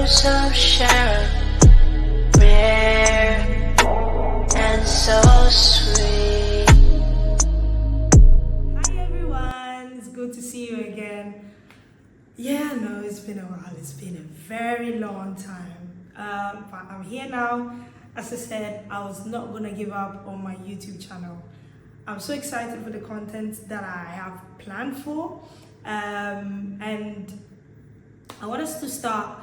rose of Sharon, rare and so sweet. Hi everyone, it's good to see you again. Yeah, no, it's been a while. It's been a very long time. But I'm here now. As I said, I was not gonna give up on my YouTube channel. I'm so excited for the content that I have planned for, and I want us to start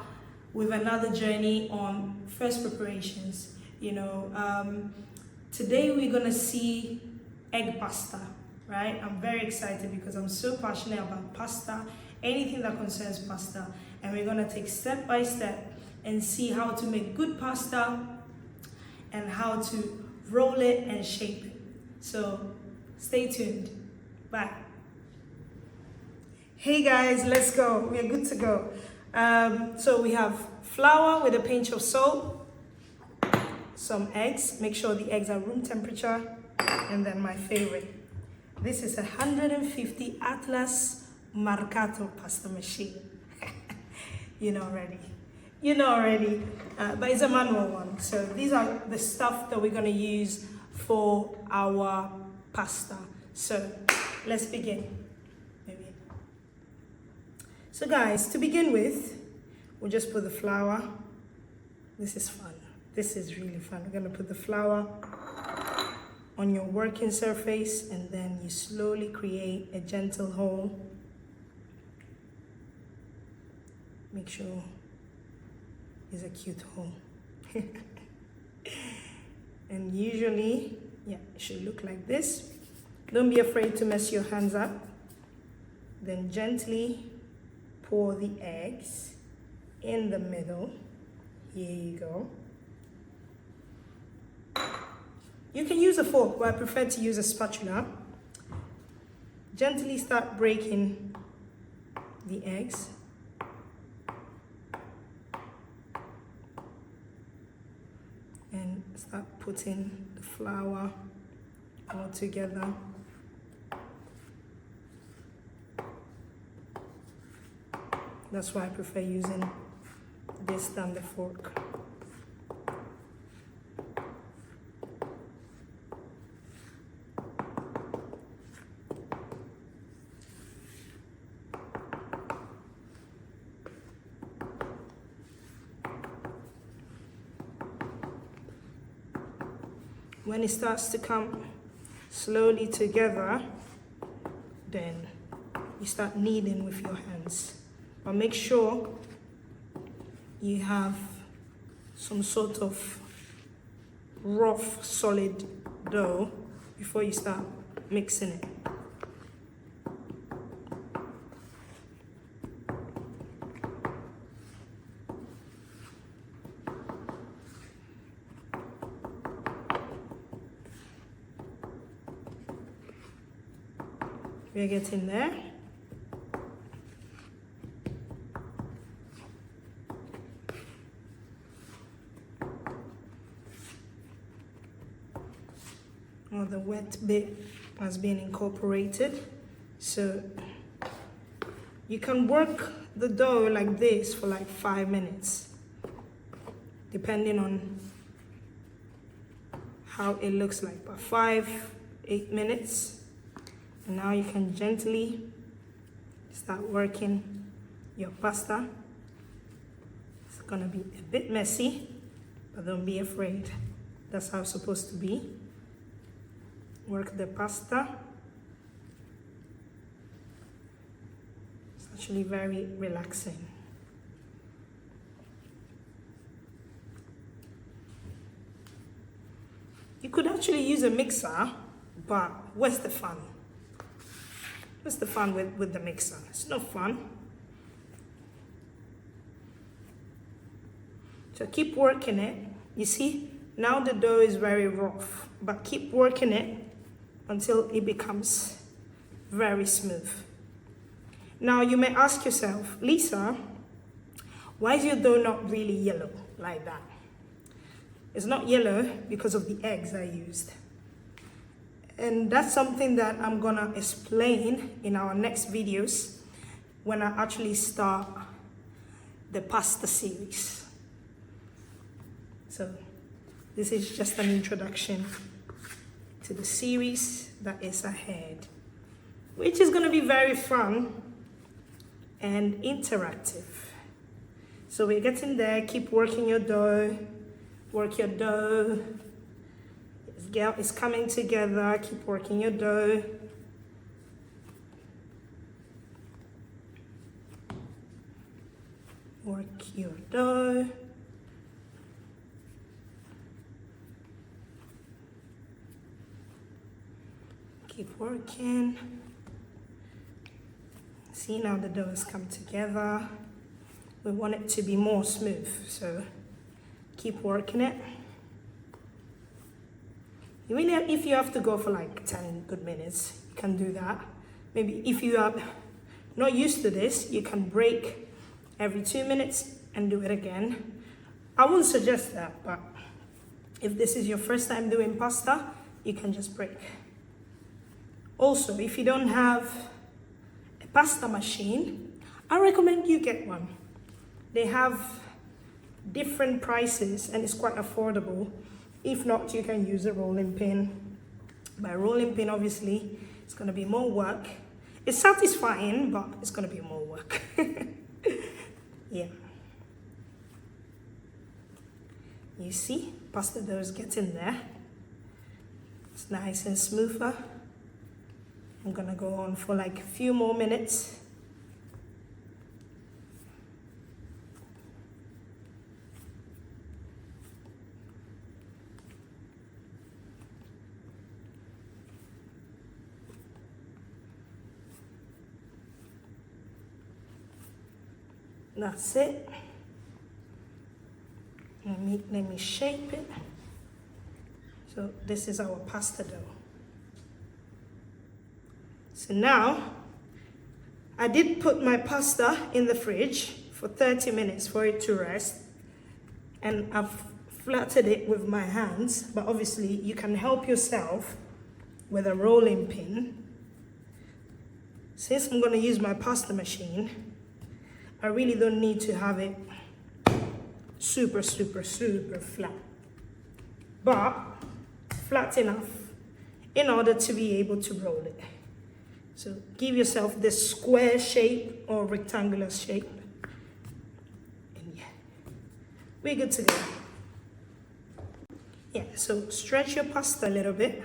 with another journey on first preparations. Today we're gonna see egg pasta, right? I'm very excited because I'm so passionate about pasta, anything that concerns pasta, and we're gonna take step by step and see how to make good pasta and how to roll it and shape it. So stay tuned. Bye. Hey guys, let's go. We're good to go. So we have flour with a pinch of salt, some eggs. Make sure the eggs are room temperature, and then my favorite. This is 150 Atlas Marcato pasta machine. You know already. But it's a manual one. So these are the stuff that we're gonna use for our pasta. So let's begin. So guys, to begin with, we'll just put the flour. This is fun. This is really fun. We're gonna put the flour on your working surface, and then you slowly create a gentle hole. Make sure it's a cute hole. And usually, yeah, it should look like this. Don't be afraid to mess your hands up. Then gently pour the eggs in the middle. Here you go. You can use a fork, but I prefer to use a spatula. Gently start breaking the eggs. And start putting the flour all together. That's why I prefer using this than the fork. When it starts to come slowly together, then you start kneading with your hands. But make sure you have some sort of rough, solid dough before you start mixing it. We're getting there. Well, the wet bit has been incorporated. So you can work the dough like this for like 5 minutes, depending on how it looks like, but 5-8 minutes. And now you can gently start working your pasta. It's gonna be a bit messy, but don't be afraid. That's how it's supposed to be. Work the pasta. It's actually very relaxing. You could actually use a mixer, but where's the fun? What's the fun with the mixer? It's no fun. So keep working it. You see, now the dough is very rough, but keep working it until it becomes very smooth. Now you may ask yourself, Lisa, why is your dough not really yellow like that? It's not yellow because of the eggs I used. And that's something that I'm gonna explain in our next videos when I actually start the pasta series. So this is just an introduction to the series that is ahead, which is going to be very fun and interactive. So we're getting there. Keep working your dough. Work your dough. It's coming together. Keep working your dough. Work your dough. Keep working. See, now the dough has come together. We want it to be more smooth, so keep working it. Even if you have to go for like 10 good minutes, you can do that. Maybe if you are not used to this, you can break every 2 minutes and do it again. I wouldn't suggest that, but if this is your first time doing pasta, you can just break. Also, if you don't have a pasta machine, I recommend you get one. They have different prices and it's quite affordable. If not, you can use a rolling pin. By rolling pin, obviously, it's going to be more work. It's satisfying, but it's going to be more work. Yeah. You see, pasta dough is getting there. It's nice and smoother. I'm going to go on for like a few more minutes. That's it. Let me shape it. So this is our pasta dough. So now, I did put my pasta in the fridge for 30 minutes for it to rest. And I've flattened it with my hands, but obviously you can help yourself with a rolling pin. Since I'm gonna use my pasta machine, I really don't need to have it super flat, but flat enough in order to be able to roll it. So give yourself this square shape or rectangular shape, and yeah, we're good to go. Yeah, so stretch your pasta a little bit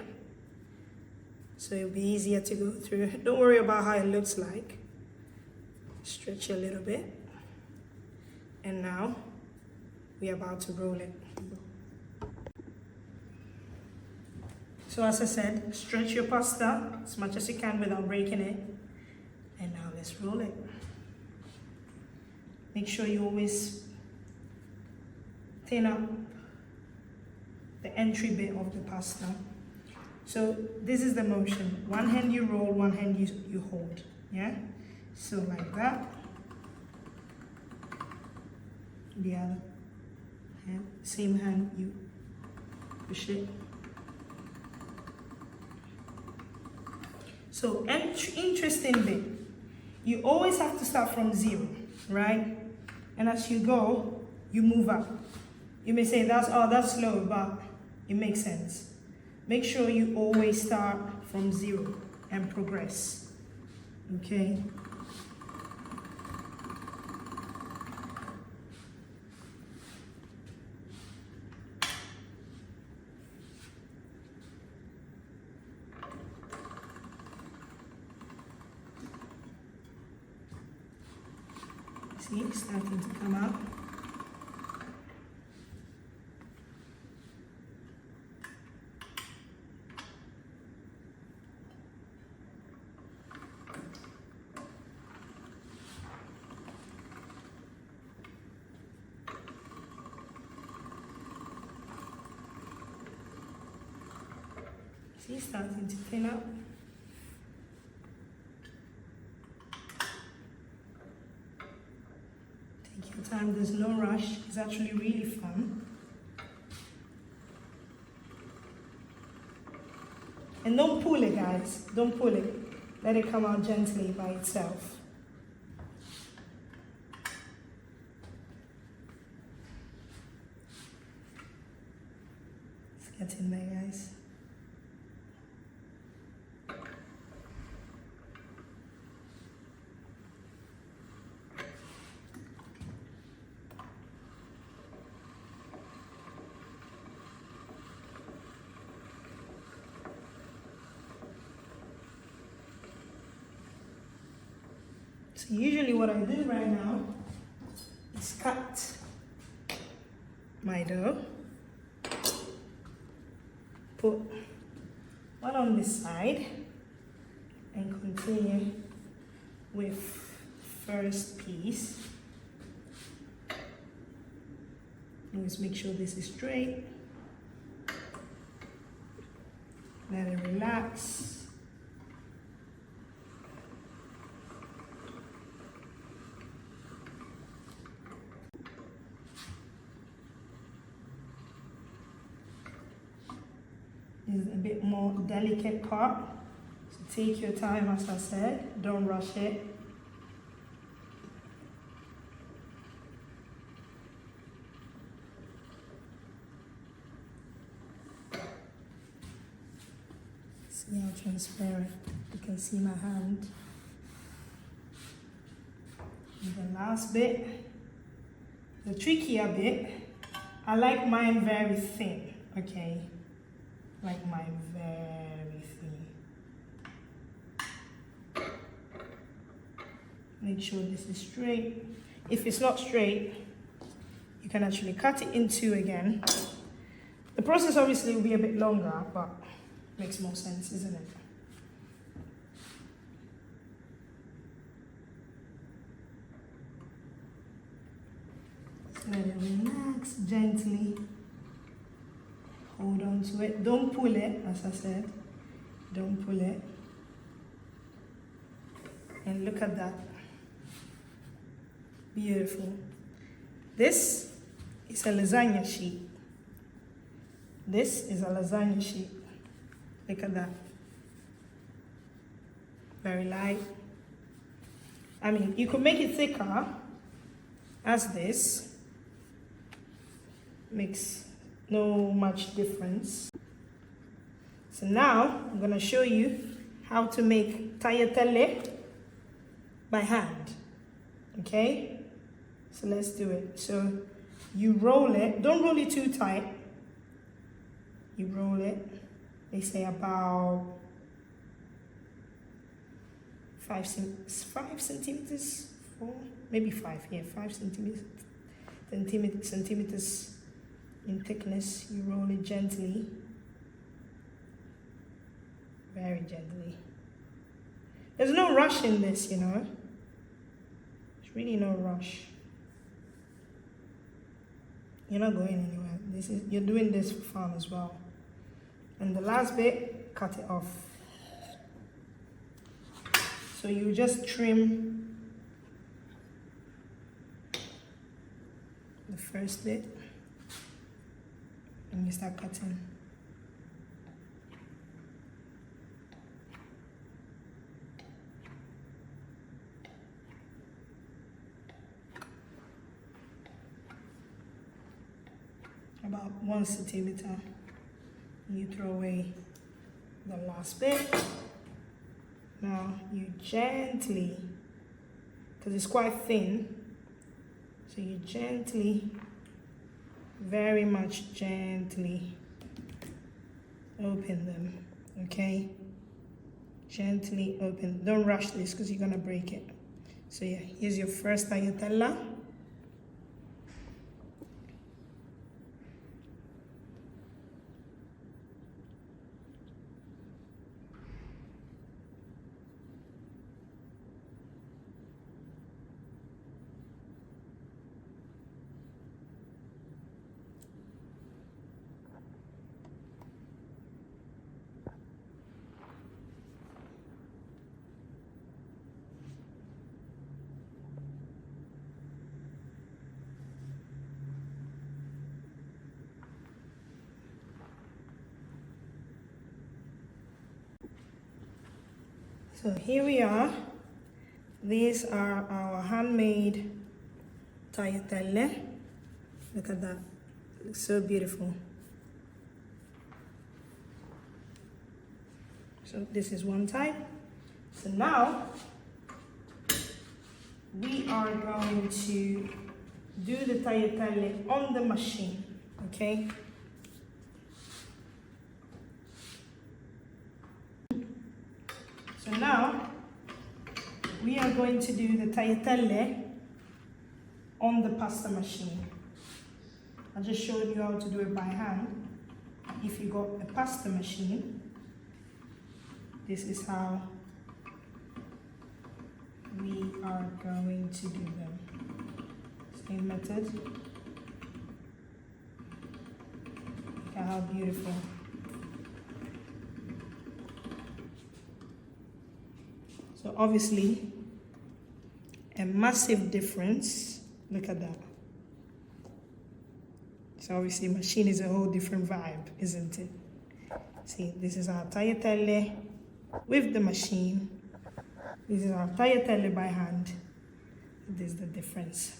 so it'll be easier to go through. Don't worry about how it looks like. Stretch a little bit, and now we're about to roll it. So as I said, stretch your pasta as much as you can without breaking it, and now let's roll it. Make sure you always thin up the entry bit of the pasta. So this is the motion. One hand you roll, one hand you hold, yeah? So like that. The other hand, same hand, you push it. So interesting bit. You always have to start from 0, right? And as you go, you move up. You may say that's slow, but it makes sense. Make sure you always start from 0 and progress. Okay? See, it's starting to come out. See, starting to thin out. Take your time, there's no rush. It's actually really fun. And don't pull it, guys. Don't pull it. Let it come out gently by itself. So usually what I do right now is cut my dough, put one on this side, and continue with first piece. Always make sure this is straight. Let it relax. This is a bit more delicate part, so take your time, as I said, don't rush it. See how transparent, you can see my hand. And the last bit, the trickier bit, I like mine very thin, okay? Like mine very thin. Make sure this is straight. If it's not straight, you can actually cut it in two again. The process obviously will be a bit longer, but makes more sense, isn't it? Let it relax gently. Hold on to it. Don't pull it, as I said. Don't pull it. And look at that. Beautiful. This is a lasagna sheet. This is a lasagna sheet. Look at that. Very light. I mean, you could make it thicker as this. Makes no much difference. So now I'm going to show you how to make tagliatelle by hand. Okay? So let's do it. So you roll it. Don't roll it too tight. You roll it. They say about 5 centimeters, 4, maybe 5, yeah, 5 centimeters in thickness. You roll it gently, very gently. There's no rush in this, you know. There's really no rush. You're not going anywhere. You're doing this for fun as well. And the last bit, cut it off. So you just trim the first bit and you start cutting. About 1 centimeter. You throw away the last bit. Now you gently, because it's quite thin, so you gently, very much gently open them, okay? Gently open. Don't rush this because you're gonna break it. So yeah, here's your first tagliatella. So here we are. These are our handmade tagliatelle. Look at that. It looks so beautiful. So this is one type. So now we are going to do the tagliatelle on the machine, okay? So now we are going to do the tagliatelle on the pasta machine. I just showed you how to do it by hand. If you got a pasta machine, this is how we are going to do them. Same method. Look at how beautiful. So obviously, a massive difference. Look at that. So obviously, machine is a whole different vibe, isn't it? See, this is our tagliatelle with the machine. This is our tagliatelle by hand. This is the difference.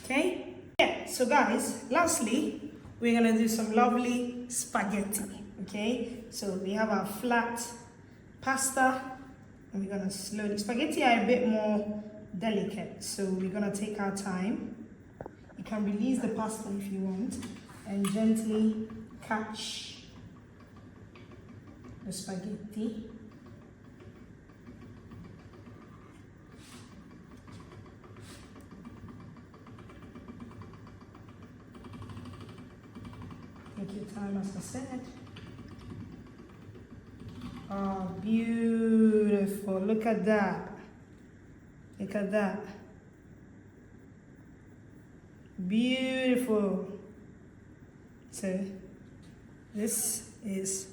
Okay? Yeah, so guys, lastly, we're gonna do some lovely spaghetti. Okay? So we have our flat pasta, and we're gonna slowly, spaghetti are a bit more delicate, so we're gonna take our time. You can release the pasta if you want, and gently catch the spaghetti. Take your time, as I said. Oh, beautiful. Look at that. Look at that. Beautiful. So, this is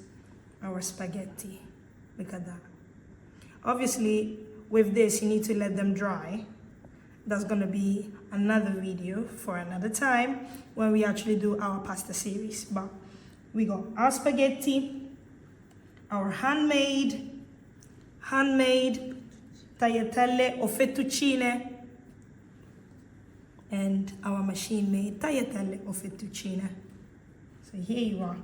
our spaghetti. Look at that. Obviously, with this, you need to let them dry. That's going to be another video for another time when we actually do our pasta series. But we got our spaghetti, our handmade tagliatelle o fettuccine, and our machine-made tagliatelle o fettuccine. So here you are.